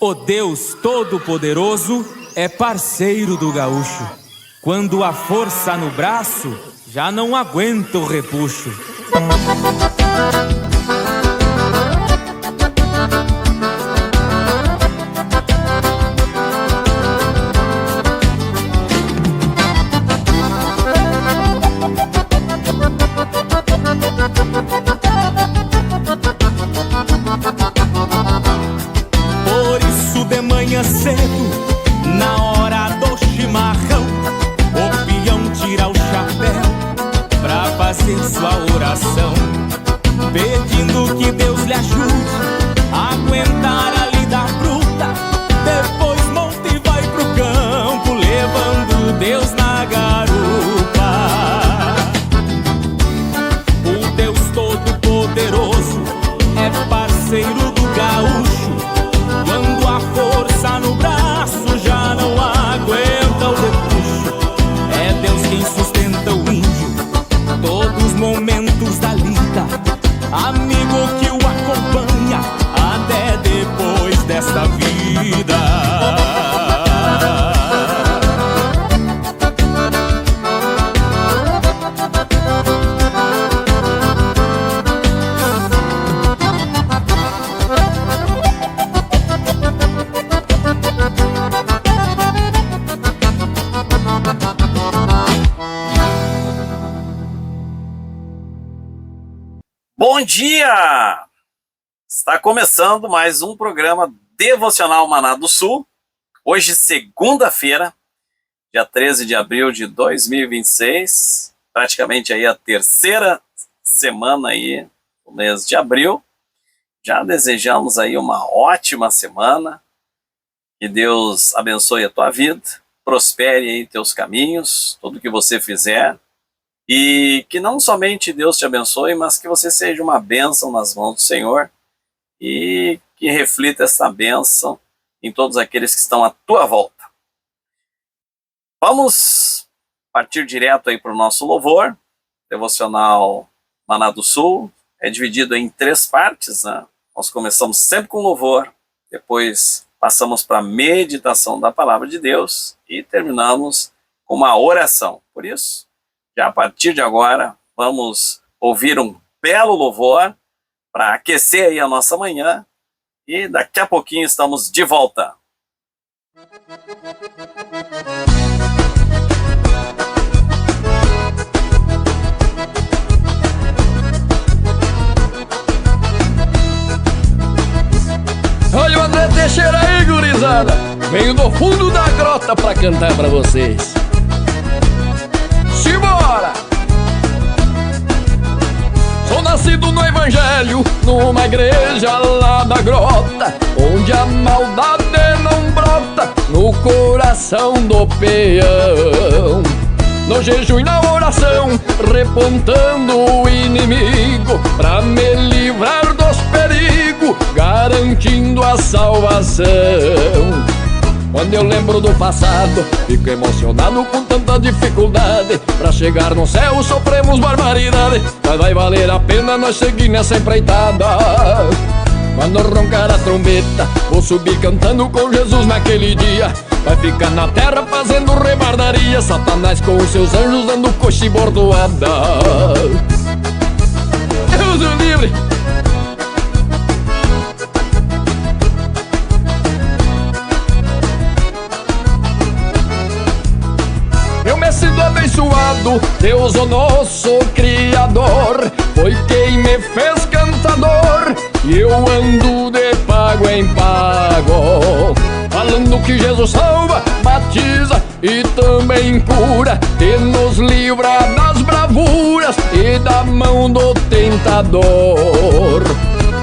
O Deus Todo-Poderoso é parceiro do gaúcho. Quando a força no braço, já não aguenta o repuxo. Cedo, na hora do chimarrão, o peão tira o chapéu pra fazer sua oração, pedindo que Deus lhe ajude a aguentar a lida bruta. Depois monta e vai pro campo, levando Deus na garupa. O Deus Todo-Poderoso é parceiro do gaúcho. Quando a força no braço já não aguenta o repuxo, é Deus quem sustenta o índio todos os momentos da lida, amigo que o acompanha até depois desta vida. Bom dia! Está começando mais um programa Devocional Maná do Sul. Hoje, segunda-feira, dia 13 de abril de 2026, praticamente aí a terceira semana aí do mês de abril. Já desejamos aí uma ótima semana, que Deus abençoe a tua vida, prospere aí teus caminhos, tudo que você fizer. E que não somente Deus te abençoe, mas que você seja uma bênção nas mãos do Senhor e que reflita essa bênção em todos aqueles que estão à tua volta. Vamos partir direto aí para o nosso louvor. Devocional Maná do Sul é dividido em 3 partes, né? Nós começamos sempre com louvor, depois passamos para a meditação da palavra de Deus e terminamos com uma oração. Por isso, já a partir de agora, vamos ouvir um belo louvor para aquecer aí a nossa manhã e daqui a pouquinho estamos de volta. Olha o André Teixeira aí, gurizada. Venho do fundo da grota pra cantar pra vocês. Simbora! Sou nascido no evangelho, numa igreja lá da grota, onde a maldade não brota no coração do peão. No jejum e na oração, repontando o inimigo, pra me livrar dos perigos, garantindo a salvação. Quando eu lembro do passado, fico emocionado com tanta dificuldade. Pra chegar no céu sofremos barbaridade, mas vai valer a pena nós seguir nessa empreitada. Quando roncar a trombeta, vou subir cantando com Jesus naquele dia. Vai ficar na terra fazendo rebardaria, Satanás com os seus anjos dando coxa e bordoada. Deus o livre! Sido abençoado, Deus o nosso Criador, foi quem me fez cantador, e eu ando de pago em pago, falando que Jesus salva, batiza e também cura, e nos livra das bravuras e da mão do tentador.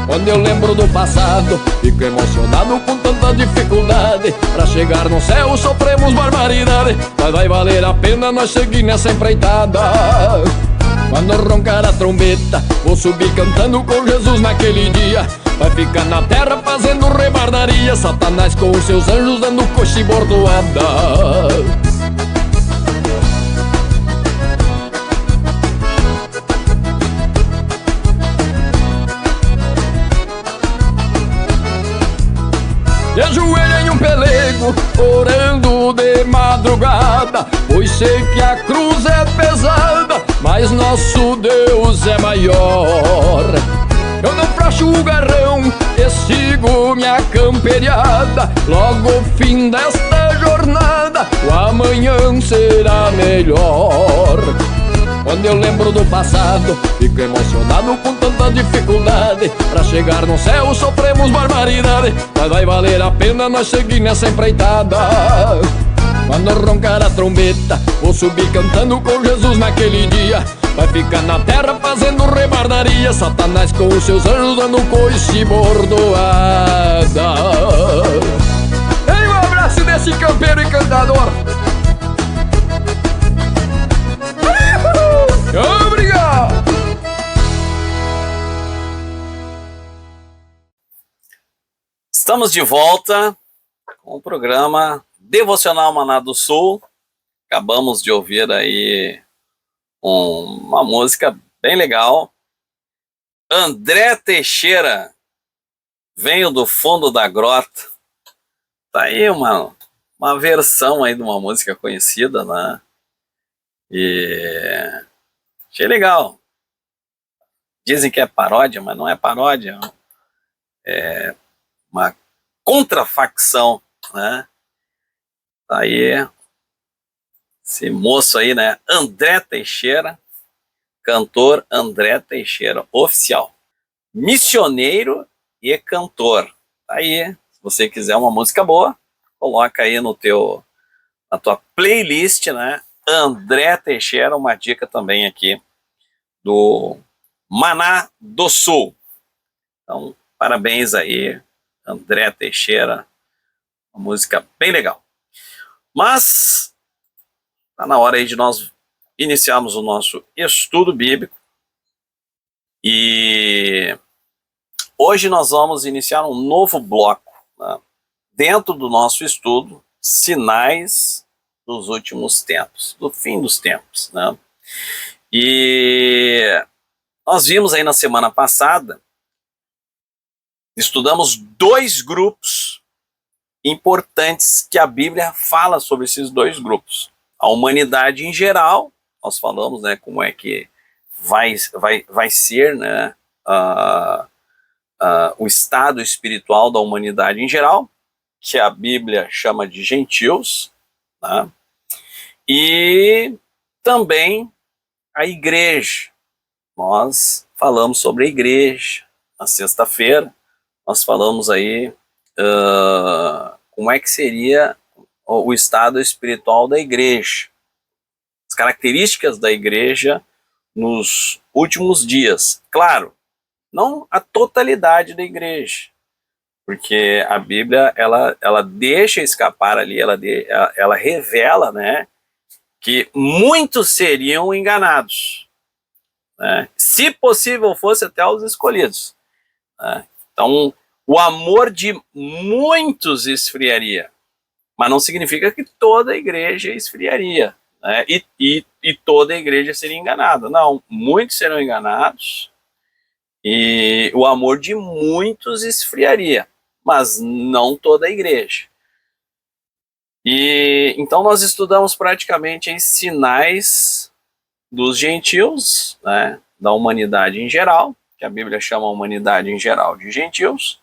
Quando eu lembro do passado, fico emocionado com tanta dificuldade. Pra chegar no céu sofremos barbaridade, mas vai valer a pena nós seguir nessa empreitada. Quando roncar a trombeta, vou subir cantando com Jesus naquele dia. Vai ficar na terra fazendo rebardaria, Satanás com os seus anjos dando coxa e bordoada. de ajoelho em um pelego, orando de madrugada, pois sei que a cruz é pesada, mas nosso Deus é maior. Eu não fracho o garrão e sigo minha camperiada, logo ao fim desta jornada o amanhã será melhor. Quando eu lembro do passado, fico emocionado com tanta dificuldade. Pra chegar no céu sofremos barbaridade, mas vai valer a pena nós seguir nessa empreitada. Quando roncar a trombeta, vou subir cantando com Jesus naquele dia. Vai ficar na terra fazendo rebardaria, Satanás com os seus anjos dando coice e bordoada. Ei, um abraço desse campeiro e cantador. Obrigado! Estamos de volta com o programa Devocional Maná do Sul. Acabamos de ouvir aí uma música bem legal. André Teixeira, Venho do Fundo da Grota. Tá aí uma versão aí de uma música conhecida, né? E achei legal. Dizem que é paródia, mas não é paródia. É uma contrafacção, né? Tá aí esse moço aí, né? André Teixeira, cantor André Teixeira, oficial. Missioneiro e cantor. Tá aí, se você quiser uma música boa, coloca aí na tua playlist, né? André Teixeira, uma dica também aqui do Maná do Sul. Então, parabéns aí, André Teixeira, uma música bem legal. Mas está na hora aí de nós iniciarmos o nosso estudo bíblico. E hoje nós vamos iniciar um novo bloco, né, dentro do nosso estudo, Sinais dos Últimos Tempos, do fim dos tempos, né? E nós vimos aí na semana passada, estudamos 2 grupos importantes que a Bíblia fala sobre esses 2 grupos. A humanidade em geral, nós falamos, né, como é que vai ser, né, o estado espiritual da humanidade em geral, que a Bíblia chama de gentios, né? E também a igreja. Nós falamos sobre a igreja na sexta-feira. Nós falamos aí como é que seria o estado espiritual da igreja, as características da igreja nos últimos dias. Claro, não a totalidade da igreja, porque a Bíblia ela deixa escapar ali, ela revela, né, que muitos seriam enganados, né? Se possível fosse até os escolhidos, né? Então, o amor de muitos esfriaria, mas não significa que toda a igreja esfriaria, né? E toda a igreja seria enganada. Não, muitos serão enganados e o amor de muitos esfriaria, mas não toda a igreja. E então nós estudamos praticamente em sinais dos gentios, né, da humanidade em geral, que a Bíblia chama a humanidade em geral de gentios,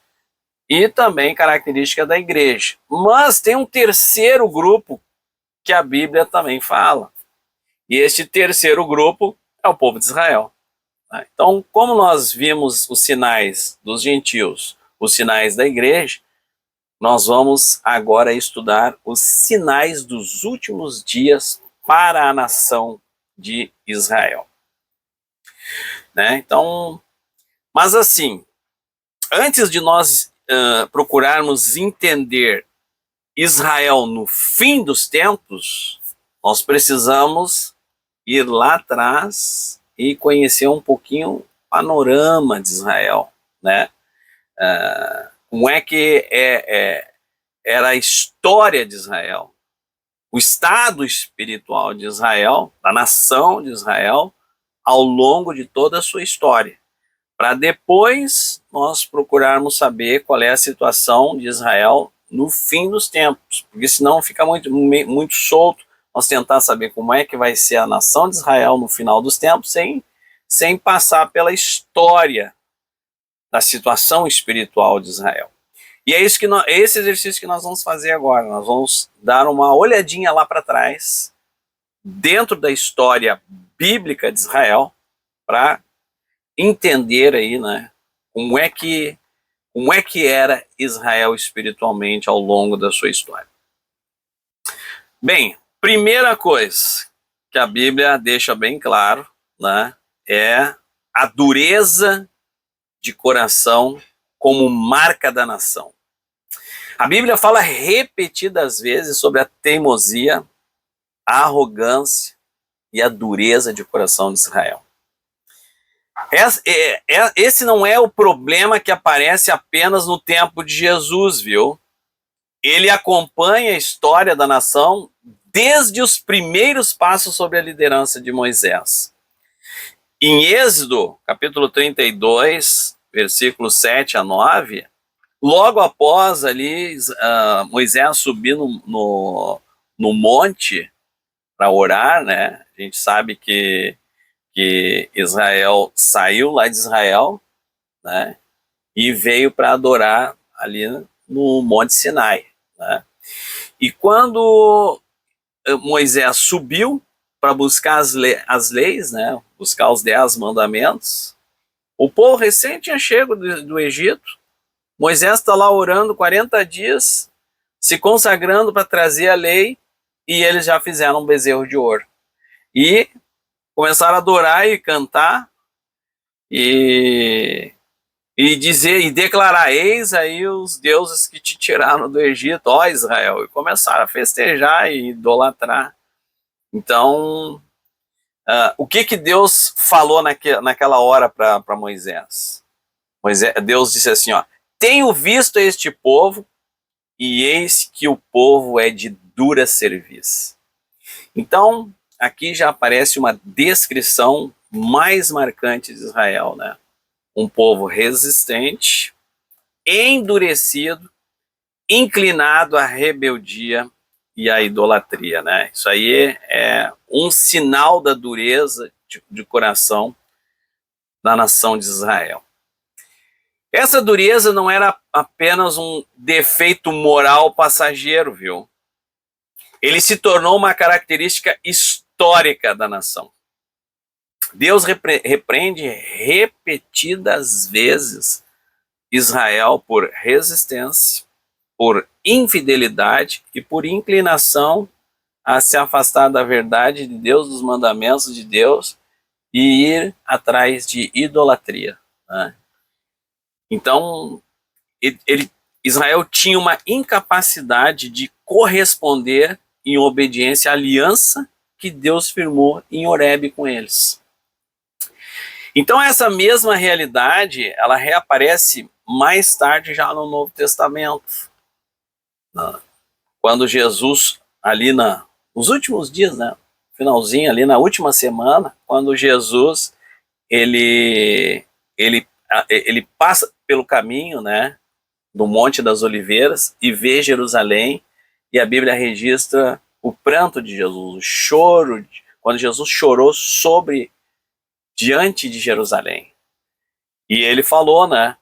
e também característica da igreja. Mas tem um terceiro grupo que a Bíblia também fala, e este terceiro grupo é o povo de Israel. Então, como nós vimos os sinais dos gentios, os sinais da igreja, nós vamos agora estudar os sinais dos últimos dias para a nação de Israel, né? Então, mas assim, antes de nós procurarmos entender Israel no fim dos tempos, nós precisamos ir lá atrás e conhecer um pouquinho o panorama de Israel, né? Como é que era a história de Israel, o estado espiritual de Israel, da nação de Israel, ao longo de toda a sua história, para depois nós procurarmos saber qual é a situação de Israel no fim dos tempos, porque senão fica muito solto nós tentar saber como é que vai ser a nação de Israel no final dos tempos, sem passar pela história da situação espiritual de Israel. E é esse exercício que nós vamos fazer agora. Nós vamos dar uma olhadinha lá para trás, dentro da história bíblica de Israel, para entender aí, né, como é que era Israel espiritualmente ao longo da sua história. Bem, primeira coisa que a Bíblia deixa bem claro, né, é a dureza de coração como marca da nação. A Bíblia fala repetidas vezes sobre a teimosia, a arrogância e a dureza de coração de Israel. Esse não é o problema que aparece apenas no tempo de Jesus, viu? Ele acompanha a história da nação desde os primeiros passos sob a liderança de Moisés. Em Êxodo, capítulo 32, versículos 7 a 9, logo após ali Moisés subir no monte para orar, né? A gente sabe que Israel saiu lá de Israel, né? E veio para adorar ali no Monte Sinai, né? E quando Moisés subiu para buscar as leis, né? Buscar os 10 mandamentos, o povo recém tinha chego do Egito. Moisés está lá orando 40 dias, se consagrando para trazer a lei, e eles já fizeram um bezerro de ouro. E começaram a adorar e cantar, e dizer e declarar: eis aí os deuses que te tiraram do Egito, ó Israel. E começaram a festejar e idolatrar. Então, o que Deus falou naquela hora para Moisés? Deus disse assim, ó: tenho visto este povo, e eis que o povo é de dura cerviz. Então, aqui já aparece uma descrição mais marcante de Israel, né? Um povo resistente, endurecido, inclinado à rebeldia e à idolatria, né? Isso aí é um sinal da dureza de coração da nação de Israel. Essa dureza não era apenas um defeito moral passageiro, viu? Ele se tornou uma característica histórica da nação. Deus repreende repetidas vezes Israel por resistência, por infidelidade e por inclinação a se afastar da verdade de Deus, dos mandamentos de Deus, e ir atrás de idolatria, né? Então, Israel tinha uma incapacidade de corresponder em obediência à aliança que Deus firmou em Horebe com eles. Então essa mesma realidade, ela reaparece mais tarde já no Novo Testamento. Quando Jesus, ali nos últimos dias, né, finalzinho ali na última semana, quando Jesus ele passa pelo caminho, né, do Monte das Oliveiras e vê Jerusalém, e a Bíblia registra o pranto de Jesus, o choro, quando Jesus chorou diante de Jerusalém. E ele falou, né,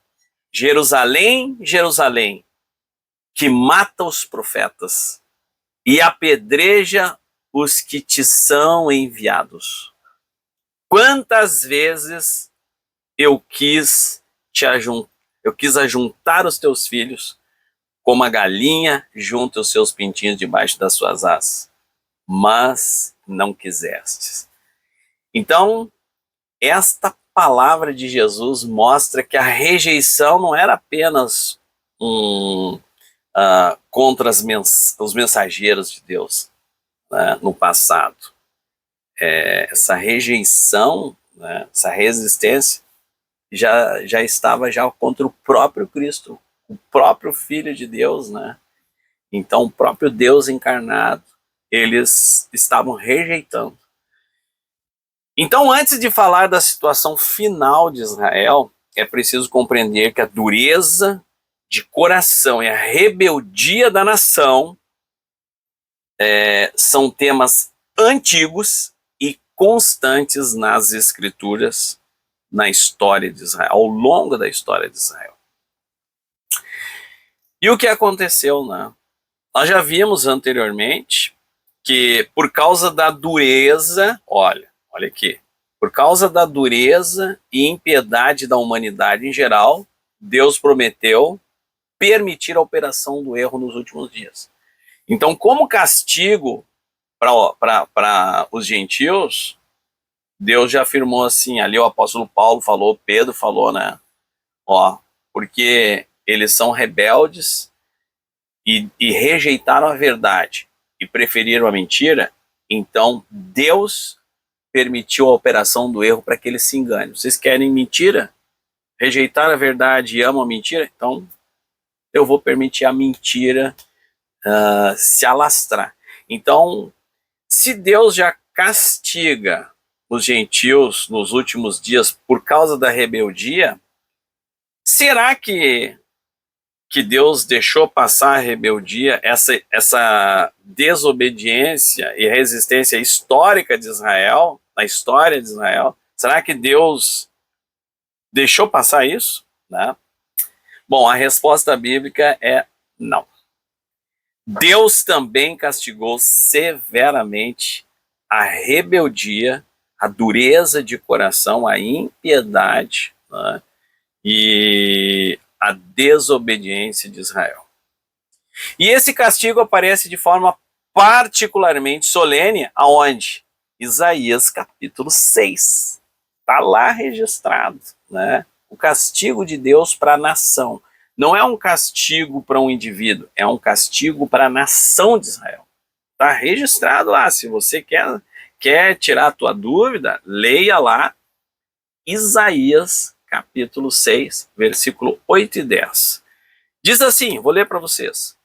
Jerusalém, Jerusalém, que mata os profetas e apedreja os que te são enviados. Quantas vezes eu quis ajuntar os teus filhos, como a galinha junta os seus pintinhos debaixo das suas asas, mas não quisestes. Então, esta palavra de Jesus mostra que a rejeição não era apenas contra os mensageiros de Deus, né, no passado. Essa rejeição, né, essa resistência já estava contra o próprio Cristo, o próprio Filho de Deus, né? Então o próprio Deus encarnado, eles estavam rejeitando. Então, antes de falar da situação final de Israel, é preciso compreender que a dureza de coração e a rebeldia da nação são temas antigos e constantes nas Escrituras, na história de Israel, ao longo da história de Israel. E o que aconteceu, né? Nós já vimos anteriormente que por causa da dureza, olha aqui, por causa da dureza e impiedade da humanidade em geral, Deus prometeu permitir a operação do erro nos últimos dias. Então, como castigo para os gentios, Deus já afirmou assim, ali o apóstolo Paulo falou, Pedro falou, né? Porque eles são rebeldes e rejeitaram a verdade e preferiram a mentira, então Deus permitiu a operação do erro para que eles se enganem. Vocês querem mentira? Rejeitar a verdade e amam a mentira? Então eu vou permitir a mentira se alastrar. Então, se Deus já castiga os gentios nos últimos dias por causa da rebeldia, será que Deus deixou passar a rebeldia, essa desobediência e resistência histórica de Israel, na história de Israel? Será que Deus deixou passar isso? Né? Bom, a resposta bíblica é não. Deus também castigou severamente a rebeldia, a dureza de coração, a impiedade, né? E a desobediência de Israel. E esse castigo aparece de forma particularmente solene aonde? Isaías capítulo 6. Está lá registrado, né? O castigo de Deus para a nação. Não é um castigo para um indivíduo, é um castigo para a nação de Israel. Está registrado lá. Se você quer tirar a tua dúvida, leia lá Isaías capítulo 6, versículo 8 e 10. Diz assim, vou ler para vocês.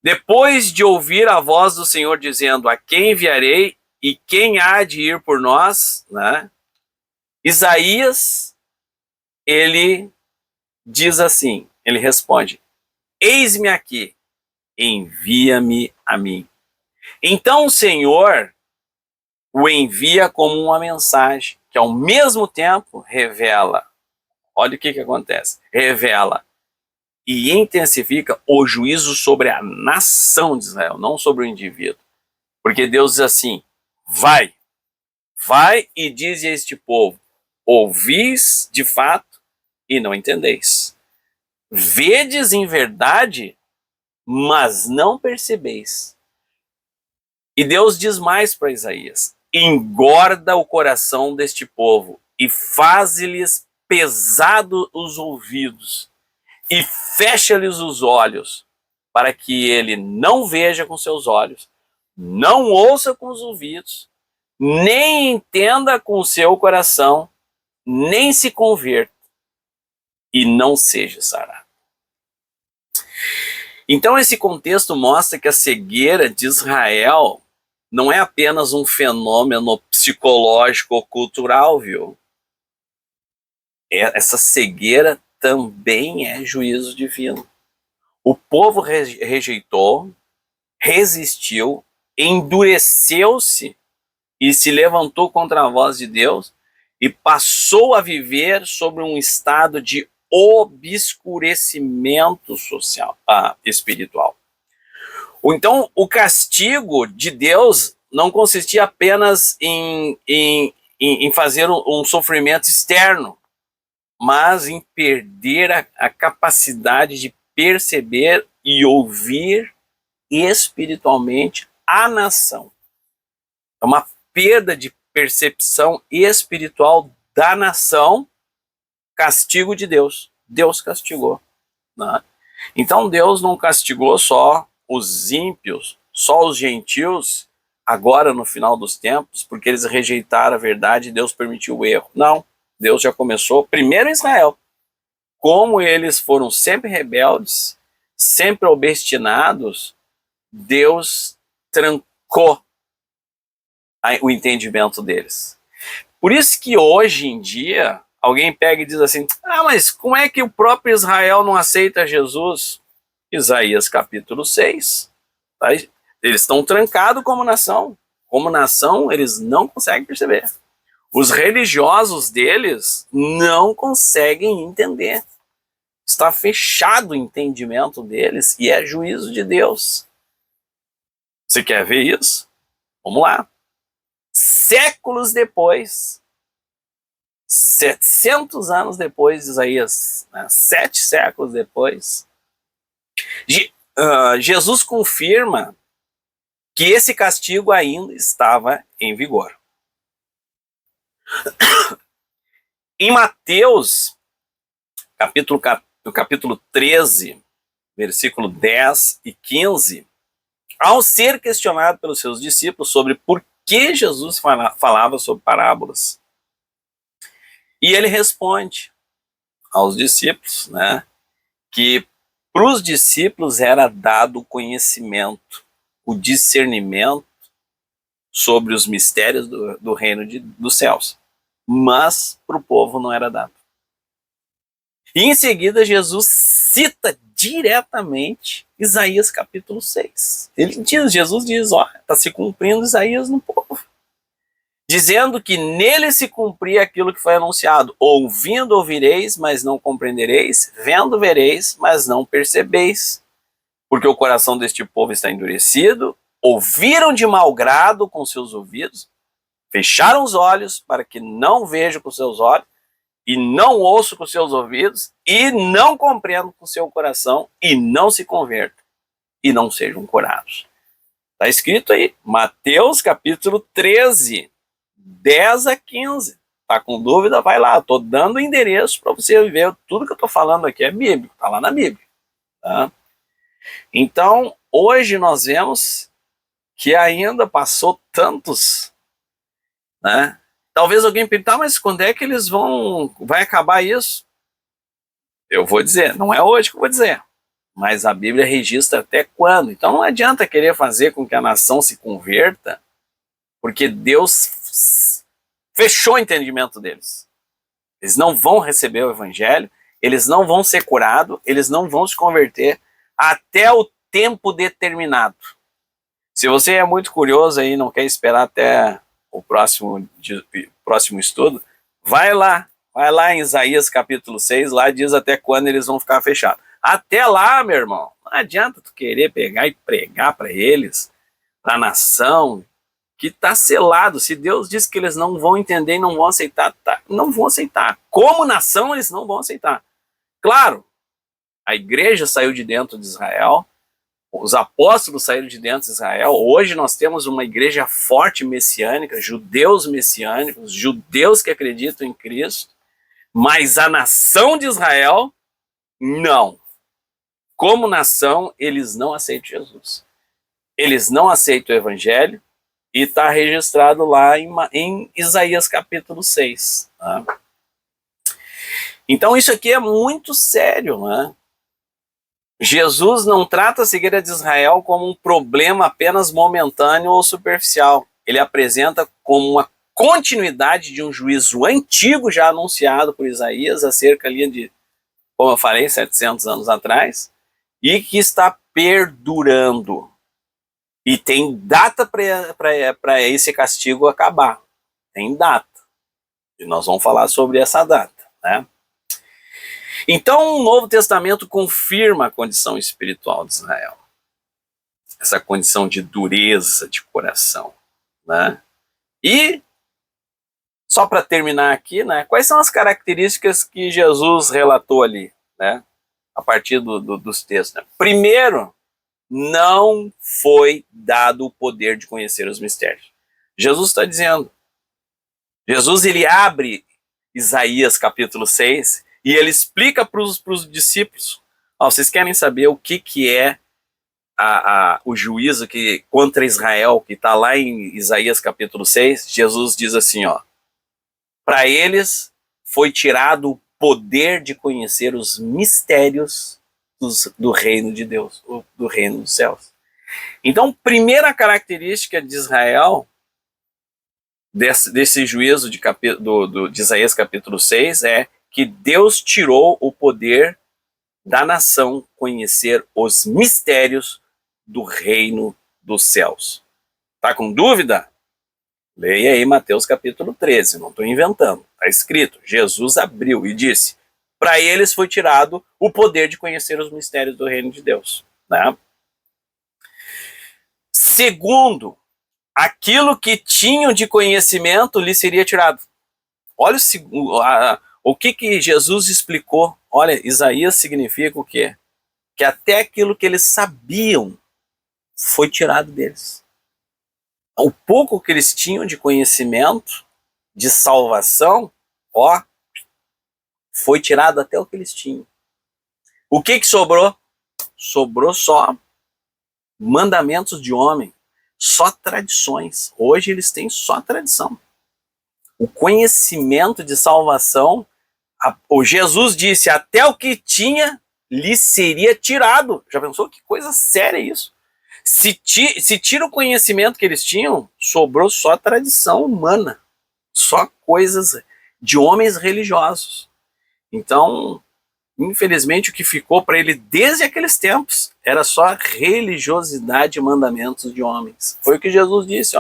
Depois de ouvir a voz do Senhor dizendo, a quem enviarei e quem há de ir por nós, né? Isaías, ele diz assim, ele responde, eis-me aqui, envia-me a mim. Então o Senhor o envia como uma mensagem, que ao mesmo tempo revela, olha o que acontece, revela e intensifica o juízo sobre a nação de Israel, não sobre o indivíduo. Porque Deus diz assim, vai e diz a este povo, ouvis de fato e não entendeis. Vedes em verdade, mas não percebeis. E Deus diz mais para Isaías, engorda o coração deste povo e faz-lhes pesado os ouvidos e fecha-lhes os olhos, para que ele não veja com seus olhos, não ouça com os ouvidos, nem entenda com o seu coração, nem se converta e não seja sarado. Então esse contexto mostra que a cegueira de Israel não é apenas um fenômeno psicológico ou cultural, viu? Essa cegueira também é juízo divino. O povo rejeitou, resistiu, endureceu-se e se levantou contra a voz de Deus e passou a viver sobre um estado de obscurecimento social, espiritual. Então, o castigo de Deus não consistia apenas em fazer um sofrimento externo, mas em perder a capacidade de perceber e ouvir espiritualmente a nação. É uma perda de percepção espiritual da nação, castigo de Deus. Deus castigou, né? Então Deus não castigou só os ímpios, só os gentios, agora no final dos tempos, porque eles rejeitaram a verdade e Deus permitiu o erro. Não, Deus já começou primeiro em Israel. Como eles foram sempre rebeldes, sempre obstinados, Deus trancou o entendimento deles. Por isso que hoje em dia, alguém pega e diz assim, mas como é que o próprio Israel não aceita Jesus? Isaías capítulo 6, tá? Eles estão trancados como nação. Como nação, eles não conseguem perceber. Os religiosos deles não conseguem entender. Está fechado o entendimento deles e é juízo de Deus. Você quer ver isso? Vamos lá. Séculos depois, 700 anos depois de Isaías, 7 séculos depois, Jesus confirma que esse castigo ainda estava em vigor. Em Mateus, capítulo 13, versículo 10 e 15, ao ser questionado pelos seus discípulos sobre por que Jesus falava sobre parábolas, e ele responde aos discípulos, que para os discípulos era dado o conhecimento, o discernimento sobre os mistérios do reino dos céus, mas para o povo não era dado. E em seguida Jesus cita diretamente Isaías capítulo 6. Jesus diz, está se cumprindo Isaías no povo, dizendo que nele se cumpria aquilo que foi anunciado. Ouvindo ouvireis, mas não compreendereis, vendo vereis, mas não percebeis. Porque o coração deste povo está endurecido, ouviram de mau grado com seus ouvidos, fecharam os olhos para que não vejam com seus olhos, e não ouçam com seus ouvidos, e não compreendam com seu coração, e não se convertam, e não sejam curados. Está escrito aí, Mateus capítulo 13, 10 a 15. Tá com dúvida? Vai lá, estou dando o endereço para você ver. Tudo que eu estou falando aqui é bíblico, está lá na Bíblia. Tá? Então, hoje nós vemos que ainda passou tantos, Talvez alguém pergunte, mas quando é que vai acabar isso? Eu vou dizer, não é hoje que eu vou dizer, mas a Bíblia registra até quando. Então não adianta querer fazer com que a nação se converta, porque Deus fechou o entendimento deles. Eles não vão receber o evangelho, eles não vão ser curados, eles não vão se converter até o tempo determinado. Se você é muito curioso aí, não quer esperar até o próximo estudo, vai lá em Isaías capítulo 6, lá diz até quando eles vão ficar fechados. Até lá, meu irmão, não adianta tu querer pegar e pregar para eles, para a nação, que está selado. Se Deus diz que eles não vão entender e não vão aceitar, não vão aceitar. Como nação, eles não vão aceitar. Claro, a igreja saiu de dentro de Israel, os apóstolos saíram de dentro de Israel. Hoje nós temos uma igreja forte messiânica, judeus messiânicos, judeus que acreditam em Cristo, mas a nação de Israel, não. Como nação, eles não aceitam Jesus. Eles não aceitam o evangelho, e está registrado lá em Isaías capítulo 6. Tá? Então isso aqui é muito sério, Jesus não trata a cegueira de Israel como um problema apenas momentâneo ou superficial. Ele apresenta como uma continuidade de um juízo antigo já anunciado por Isaías acerca ali de, como eu falei, 700 anos atrás, e que está perdurando. E tem data para esse castigo acabar. Tem data. E nós vamos falar sobre essa data, Então, o Novo Testamento confirma a condição espiritual de Israel. Essa condição de dureza de coração. E, só para terminar aqui, quais são as características que Jesus relatou ali, a partir dos textos? Primeiro, não foi dado o poder de conhecer os mistérios. Jesus está dizendo. Jesus, ele abre Isaías capítulo 6 e ele explica para os discípulos, vocês querem saber o que é o juízo contra Israel, que está lá em Isaías capítulo 6, Jesus diz assim, para eles foi tirado o poder de conhecer os mistérios do reino de Deus, do reino dos céus. Então, primeira característica de Israel desse juízo de Isaías capítulo 6 é que Deus tirou o poder da nação conhecer os mistérios do reino dos céus. Tá com dúvida? Leia aí Mateus capítulo 13, não estou inventando. Está escrito, Jesus abriu e disse, para eles foi tirado o poder de conhecer os mistérios do reino de Deus. Né? Segundo, aquilo que tinham de conhecimento lhe seria tirado. Olha o que Jesus explicou. Olha, Isaías significa o quê? Que até aquilo que eles sabiam foi tirado deles. O pouco que eles tinham de conhecimento, de salvação, foi tirado até o que eles tinham. O que sobrou? Sobrou só mandamentos de homem, só tradições. Hoje eles têm só tradição. O conhecimento de salvação, o Jesus disse, até o que tinha lhe seria tirado. Já pensou que coisa séria isso? Se tira o conhecimento que eles tinham, sobrou só tradição humana, só coisas de homens religiosos. Então, infelizmente, o que ficou para ele desde aqueles tempos era só religiosidade e mandamentos de homens. Foi o que Jesus disse,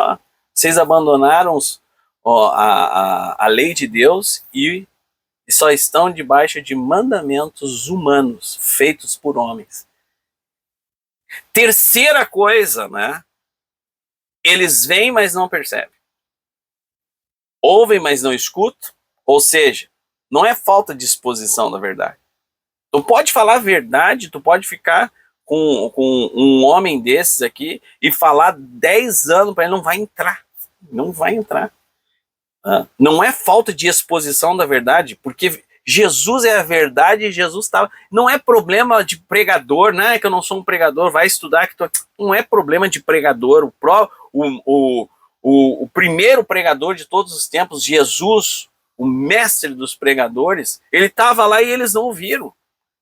vocês abandonaram a lei de Deus e só estão debaixo de mandamentos humanos, feitos por homens. Terceira coisa, né? Eles veem, mas não percebem. Ouvem, mas não escutam. Ou seja, não é falta de exposição da verdade. Tu pode falar a verdade, tu pode ficar com um homem desses aqui e falar 10 anos para ele, não vai entrar. Não vai entrar. Não é falta de exposição da verdade, porque Jesus é a verdade e Jesus estava... Não é problema de pregador, né? Que eu não sou um pregador, vai estudar. Não é problema de pregador. O primeiro pregador de todos os tempos, Jesus, o mestre dos pregadores, ele estava lá e eles não ouviram.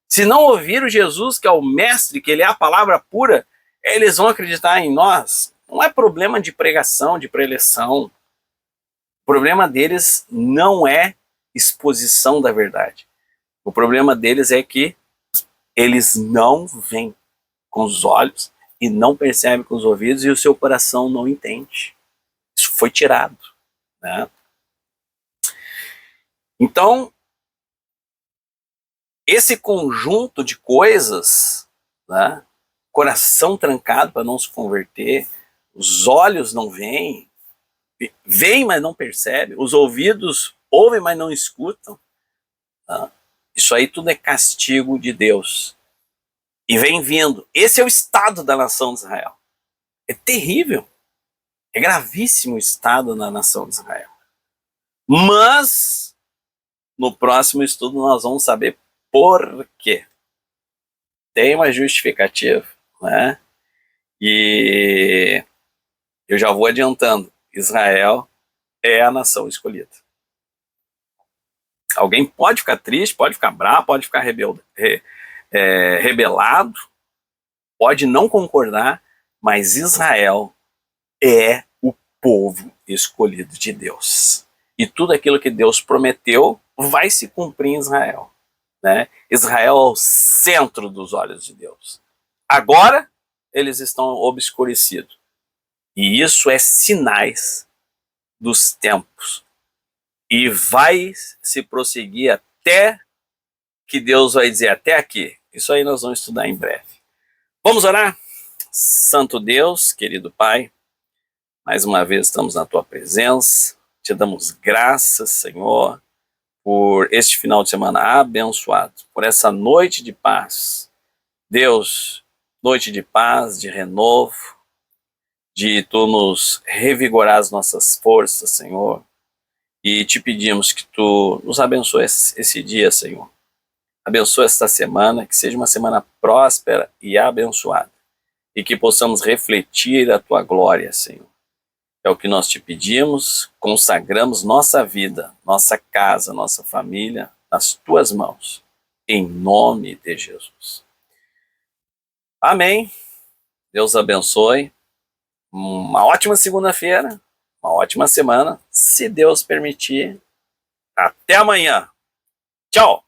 Se não ouviram Jesus, que é o mestre, que ele é a palavra pura, eles vão acreditar em nós. Não é problema de pregação, de preleção. O problema deles não é exposição da verdade. O problema deles é que eles não veem com os olhos e não percebem com os ouvidos e o seu coração não entende. Isso foi tirado, né? Então, esse conjunto de coisas, né? Coração trancado para não se converter, os olhos não veem, veem, mas não percebem, os ouvidos ouvem, mas não escutam. Isso aí tudo é castigo de Deus. E vem vindo. Esse é o estado da nação de Israel. É terrível. É gravíssimo o estado da nação de Israel. Mas, no próximo estudo nós vamos saber por quê. Tem uma justificativa, né? E eu já vou adiantando. Israel é a nação escolhida. Alguém pode ficar triste, pode ficar bravo, pode ficar rebelado, pode não concordar, mas Israel é o povo escolhido de Deus. E tudo aquilo que Deus prometeu vai se cumprir em Israel. Né? Israel é o centro dos olhos de Deus. Agora, eles estão obscurecidos. E isso é sinais dos tempos. E vai se prosseguir até que Deus vai dizer, até aqui. Isso aí nós vamos estudar em breve. Vamos orar? Santo Deus, querido Pai, mais uma vez estamos na Tua presença. Te damos graças, Senhor, por este final de semana abençoado, por essa noite de paz. Deus, noite de paz, de renovo, de Tu nos revigorar as nossas forças, Senhor. E te pedimos que Tu nos abençoes esse dia, Senhor. Abençoa esta semana, que seja uma semana próspera e abençoada. E que possamos refletir a Tua glória, Senhor. É o que nós te pedimos, consagramos nossa vida, nossa casa, nossa família nas Tuas mãos. Em nome de Jesus. Amém. Deus abençoe. Uma ótima segunda-feira. uma ótima semana, se Deus permitir. Até amanhã. Tchau!